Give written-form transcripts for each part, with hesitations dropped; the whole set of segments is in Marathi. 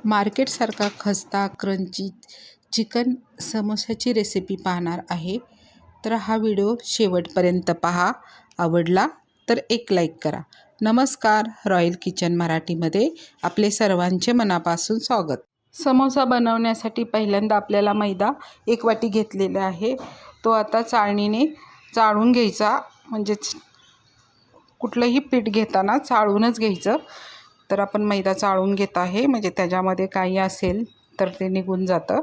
मार्केटसारखा खस्ता क्रंची चिकन समोसाची रेसिपी पाहणार आहे, तर हा व्हिडिओ शेवटपर्यंत पहा. आवडला तर एक लाईक करा. नमस्कार, रॉयल किचन मराठीमध्ये आपले सर्वांचे मनापासून स्वागत. समोसा बनवण्यासाठी पहिल्यांदा आपल्याला मैदा 1 वाटी घेतलेला आहे. तो आता चाळणीने चाळून घ्यायचा. म्हणजेच कुठलंही पीठ घेताना चाळूनच घ्यायचं. तर आपण मैदा चाळून घेत आहे, म्हणजे त्याच्यामध्ये काही असेल तर ते निघून जातं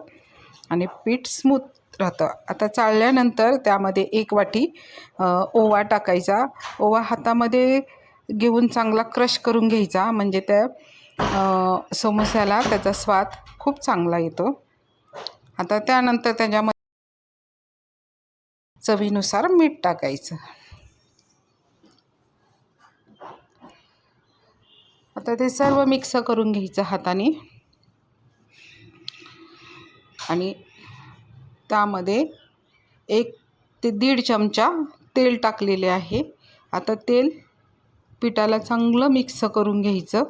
आणि पीठ स्मूथ राहतं. आता चाळल्यानंतर त्यामध्ये 1 वाटी ओवा टाकायचा. ओवा हातामध्ये घेऊन चांगला क्रश करून घ्यायचा, म्हणजे त्या समोस्याला त्याचा स्वाद खूप चांगला येतो. आता त्यानंतर त्याच्यामध्ये चवीनुसार मीठ टाकायचं. आता ते सर्व मिक्स करून घ्यायचं हाताने आणि त्यामध्ये 1 ते 1.5 चमचा तेल टाकलेले आहे. आता तेल पिठाला चांगलं मिक्स करून घ्यायचं.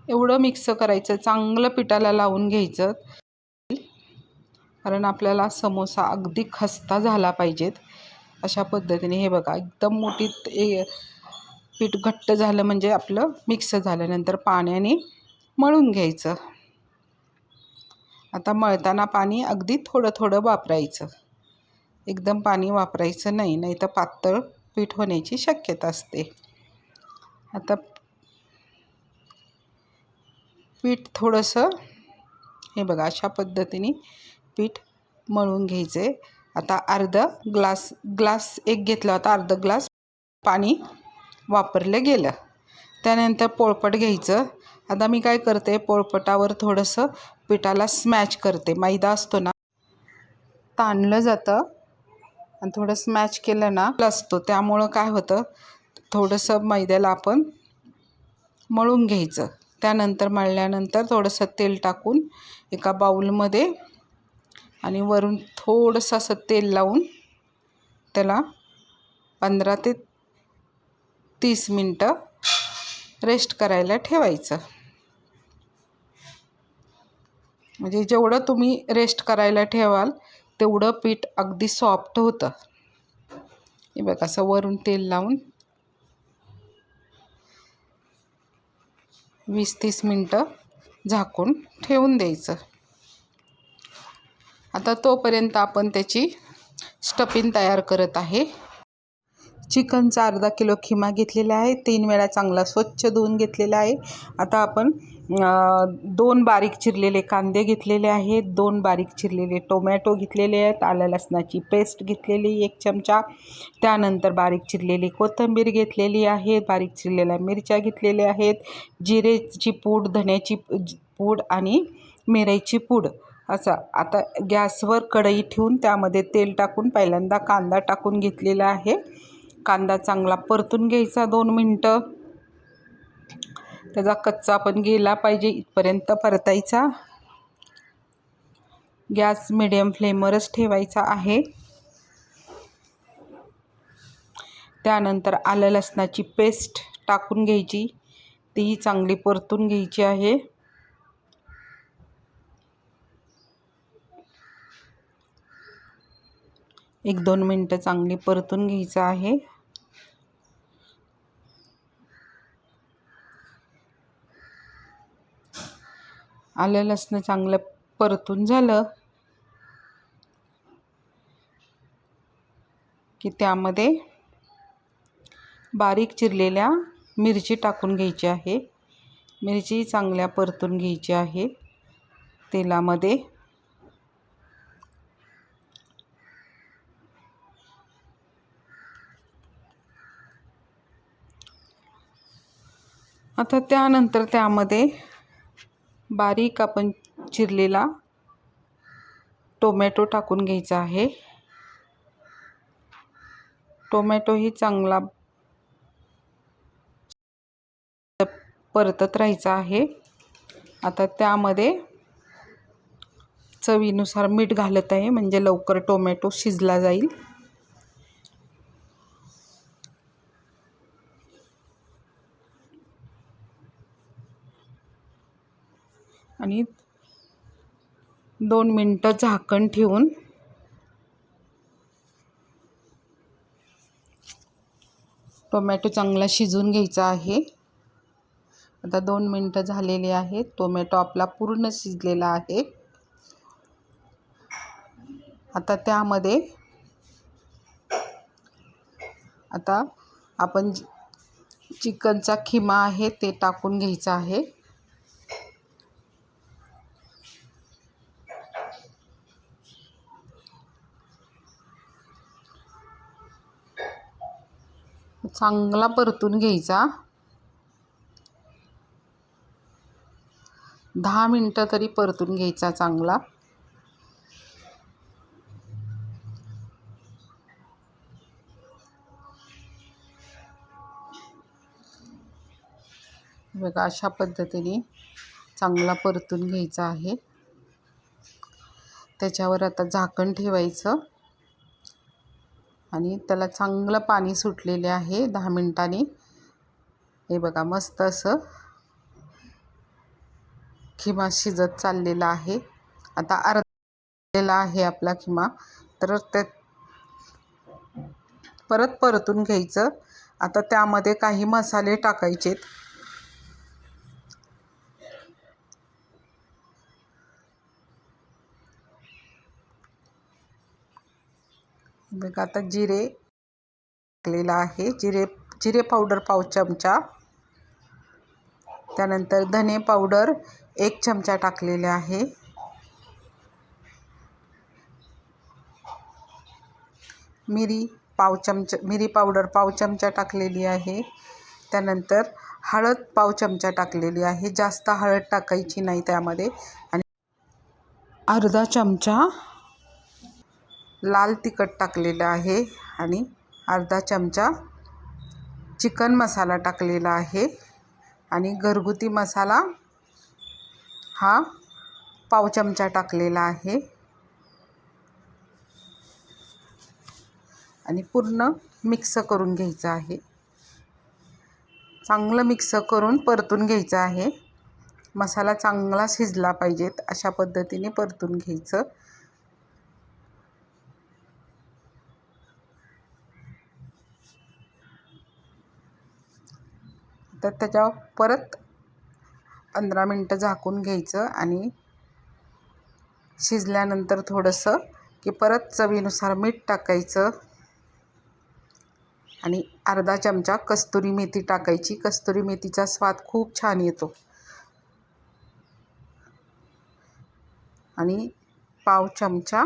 एवढं मिक्स करायचं, चांगलं पिठाला लावून घ्यायचं, कारण आपल्याला समोसा अगदी खस्ता झाला पाहिजेत. अशा पद्धतीने हे बघा, एकदम मोठी पीठ घट्ट झालं म्हणजे आपलं मिक्स झाल्यानंतर पाण्याने मळून घ्यायचं. आता मळताना पाणी अगदी थोडं थोडं वापरायचं, एकदम पाणी वापरायचं नाही, नाही तर पातळ पीठ होण्याची शक्यता असते. आता पीठ थोडंसं हे बघा, अशा पद्धतीने पीठ मळून घ्यायचे. आता अर्धा ग्लास एक घेतला होता, अर्धा ग्लास पाणी वापरलं गेलं. त्यानंतर पोळपट घ्यायचं. आता मी काय करते, पोळपटावर थोडंसं पिठाला स्मॅच करते. मैदा असतो ना, ताणलं जातं आणि थोडं स्मॅच केलं ना असतो, त्यामुळं काय होतं, थोडंसं मैद्याला आपण मळून घ्यायचं. त्यानंतर मळल्यानंतर थोडंसं तेल टाकून एका बाऊलमध्ये आणि वरून थोडंसं असं तेल लावून त्याला 15 ते 30 मिनटं रेस्ट करायला ठेवायचं. म्हणजे जेवढं तुम्ही रेस्ट करायला ठेवाल तेवढं पीठ अगदी सॉफ्ट होतं. हे बघा, असं वरून तेल लावून 20-30 मिनटं झाकून ठेवून द्यायचं. आता तोपर्यंत आपण त्याची स्टफिंग तयार करत आहे. चिकनचा अर्धा किलो खिमा घेतलेला आहे. 3 वेळा चांगला स्वच्छ धुवून घेतलेला आहे. आता आपण 2 बारीक चिरलेले कांदे घेतलेले आहेत, 2 बारीक चिरलेले टोमॅटो घेतलेले आहेत, आलं लसणाची पेस्ट घेतलेली 1 चमचा, त्यानंतर बारीक चिरलेली कोथिंबीर घेतलेली आहे, बारीक चिरलेल्या मिरच्या घेतलेल्या आहेत, जिरेची पूड, धण्याची पूड आणि मिरची पूड. असं आता गॅसवर कढई ठेवून त्यामध्ये तेल टाकून पहिल्यांदा कांदा टाकून घेतलेला आहे. कांदा चांगला परतून घ्यायचा 2 मिनटं. त्याचा कच्चा पण गेला पाहिजे इथपर्यंत परतायचा. गॅस मिडियम फ्लेमवरच ठेवायचा आहे. त्यानंतर आलं लसणाची पेस्ट टाकून घ्यायची, ती चांगली परतून घ्यायची आहे. एक 2 मिनटं चांगली परतून घ्यायचं आहे. आलं लसण चांगलं परतून झालं की त्यामध्ये बारीक चिरलेल्या मिरची टाकून घ्यायची आहे. मिरची चांगल्या परतून घ्यायची आहे तेलामध्ये. आता त्यानंतर त्यामध्ये बारीक आपण चिरलेला टोमॅटो टाकून घ्यायचा आहे. टोमॅटोही चांगला परतत राहायचा आहे. आता त्यामध्ये चवीनुसार मीठ घालत आहे, म्हणजे लवकर टोमॅटो शिजला जाईल. आणि 2 मिनटं झाकण ठेवून टोमॅटो चांगला शिजवून घ्यायचा आहे. आता 2 मिनटं झालेली आहेत. टोमॅटो आपला पूर्ण शिजलेला आहे. आता त्यामध्ये आपण चिकनचा खिमा आहे ते टाकून घ्यायचा आहे. चांगला परतून घ्यायचा. 10 मिनटं तरी परतून घ्यायचा चांगला. बघा अशा पद्धतीने चांगला परतून घ्यायचा आहे. त्याच्यावर आता झाकण ठेवायचं आणि त्याला चांगलं पाणी सुटलेले आहे 10 मिनिटांनी. हे बघा मस्त असं खिमा शिजत चाललेला आहे. आता अर्धा आहे आपला खिमा, तर ते परत परतून घ्यायचं. आता त्यामध्ये काही मसाले टाकायचेत. बघा आता जिरे टाकलेला आहे. जिरे पावडर 1 चमचा. त्यानंतर धने पावडर 1 चमचा टाकलेले आहे. मिरी पावडर 1 चमचा टाकलेली आहे. त्यानंतर हळद 1 चमचा टाकलेली आहे. जास्त हळद टाकायची नाही त्यामध्ये. आणि अर्धा चमचा लाल तिखट टाकलेलं आहे आणि अर्धा चमचा चिकन मसाला टाकलेला आहे. आणि घरगुती मसाला हा 1 चमचा टाकलेला आहे. आणि पूर्ण मिक्स करून घ्यायचं आहे. चांगलं मिक्स करून परतून घ्यायचं आहे. मसाला चांगला शिजला पाहिजेत अशा पद्धतीने परतून घ्यायचं. तर त्याच्यावर परत 15 मिनटं झाकून घ्यायचं आणि शिजल्यानंतर थोडंसं की परत चवीनुसार मीठ टाकायचं आणि अर्धा चमचा कस्तुरी मेथी टाकायची. कस्तुरी मेथीचा स्वाद खूप छान येतो. आणि 1 चमचा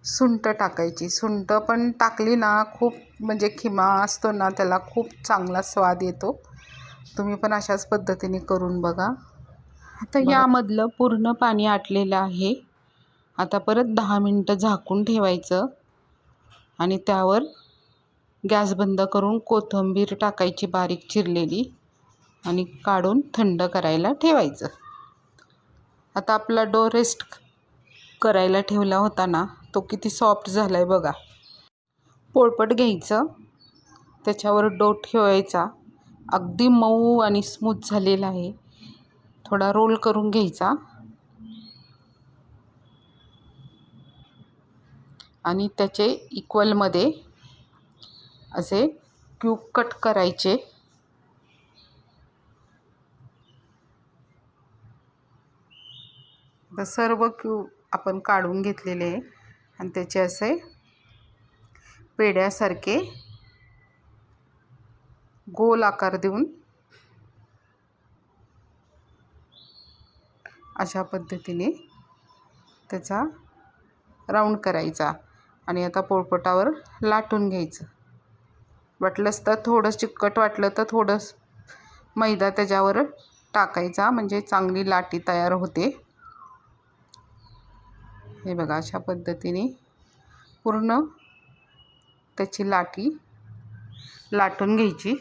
सुंठ टाकायची. सुंठ पण टाकली ना खूप म्हणजे खिमा असतो ना त्याला खूप चांगला स्वाद येतो. तुम्ही पण अशाच पद्धतीने करून बघा. आता यामधलं पूर्ण पाणी आटलेलं आहे. आता परत 10 मिनटं झाकून ठेवायचं आणि त्यावर गॅस बंद करून कोथिंबीर टाकायची बारीक चिरलेली आणि काढून थंड करायला ठेवायचं. आता आपला डो रेस्ट करायला ठेवला होता ना तो किती सॉफ्ट झाला आहे बघा. पोळपट घ्यायचं, त्याच्यावर डो ठेवायचा. अगदी मऊ आणि स्मूथ झालेला आहे. थोडा रोल करून घ्यायचा आणि त्याचे इक्वलमध्ये असे क्यूब कट करायचे. तर सर्व क्यूब आपण काढून घेतलेले आहे आणि त्याचे असे पेड्यासारखे गोल आकार देऊन अशा पद्धतीने त्याचा राऊंड करायचा आणि आता पोळपटावर लाटून घ्यायचं. वाटलंच तर थोडं चिकट वाटलं तर थोडं मैदा त्याच्यावर टाकायचा म्हणजे चांगली लाटी तयार होते. हे बघा अशा पद्धतीने पूर्ण त्याची लाटून घ्यायची.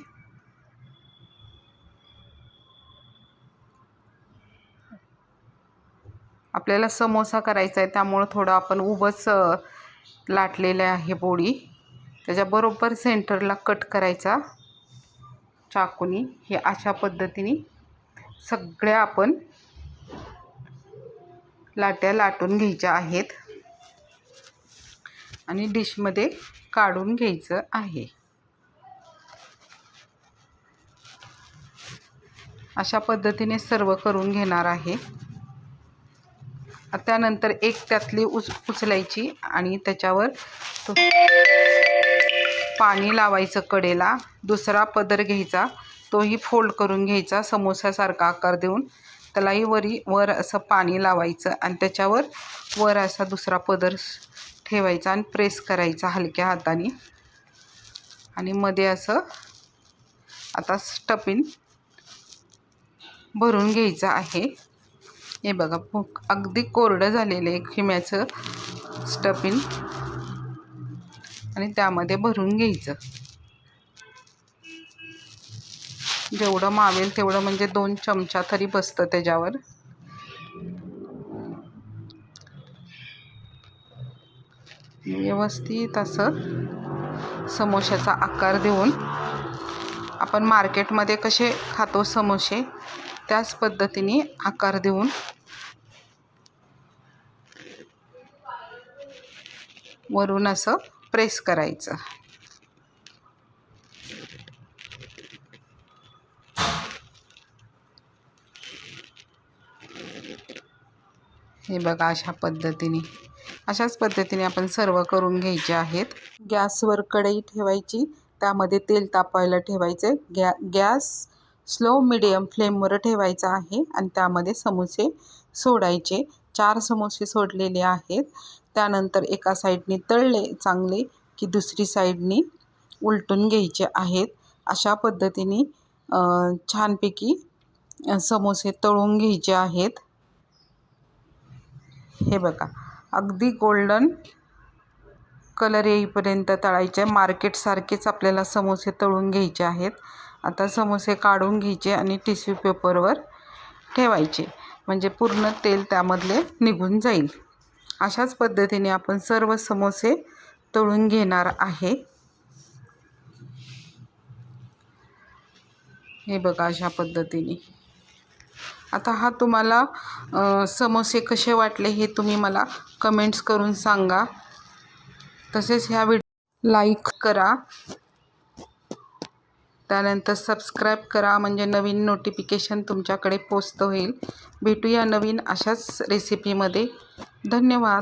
आपल्याला समोसा करायचा आहे त्यामुळं थोडं आपण उभंच लाटलेलं आहे पोळी. त्याच्याबरोबर सेंटरला कट करायचा चाकूनी हे अशा पद्धतीने सगळ्या आपण लाट्या लाटून घ्यायच्या आहेत आणि डिशमध्ये काढून घ्यायचं आहे। अशा पद्धतीने सर्व करून घेणार आहे। त्यानंतर एक त्यातली उचलायची आणि त्याच्यावर पाणी लावायचं कडेला, दुसरा पदर घ्यायचा, तोही फोल्ड करून घ्यायचा समोसासारखा आकार देऊन, त्यालाही वर असं पाणी लावायचं आणि त्याच्यावर वर असा दुसरा पदर ठेवायचा आणि प्रेस करायचा हलक्या हाताने आणि मध्ये असं आता स्टफिंग भरून घ्यायचं आहे। हे बघा अगदी कोरडं झालेलं आहे खिम्याचं स्टफिंग आणि त्यामध्ये भरून घ्यायचं। जेवढं मावेल तेवढं, म्हणजे 2 चमचा तरी बसतं त्याच्यावर। व्यवस्थित असं समोशाचा आकार देऊन आपण मार्केटमध्ये कसे खातो समोसे त्याच पद्धतीने आकार देऊन वरून असं प्रेस करायचं। हे बघा अशाच पद्धतीने आपण सर्व करून घ्यायचे आहेत। गॅसवर कढई ठेवायची, त्यामध्ये तेल तापायला ठेवायचे, गॅस स्लो मिडियम फ्लेमवर ठेवायचा आहे आणि त्यामध्ये समोसे सोडायचे। 4 समोसे सोडलेले आहेत। त्यानंतर एका साईडने तळले चांगले की दुसरी साईडने उलटून घ्यायचे आहेत। अशा पद्धतीने छानपैकी समोसे तळून घ्यायचे आहेत। हे बघा अगदी गोल्डन कलर येईपर्यंत तळायचे। मार्केटसारखेच आपल्याला समोसे तळून घ्यायचे आहेत। आता समोसे काढून घ्यायचे आणि टिश्यू पेपरवर ठेवायचे, म्हणजे पूर्ण तेल त्यामधले निघून जाईल। अशाच पद्धतीने आपण सर्व समोसे तळून घेणार आहे। हे बघा अशा पद्धतीने। आता हा तुम्हाला समोसे कसे वाटले हे तुम्ही मला कमेंट्स करून सांगा। तसेच ह्या व्हिडिओ लाईक करा, त्यानंतर सबस्क्राईब करा, म्हणजे नवीन नोटिफिकेशन तुमच्याकडे पोचत होईल। भेटूया नवीन अशाच रेसिपीमध्ये। धन्यवाद।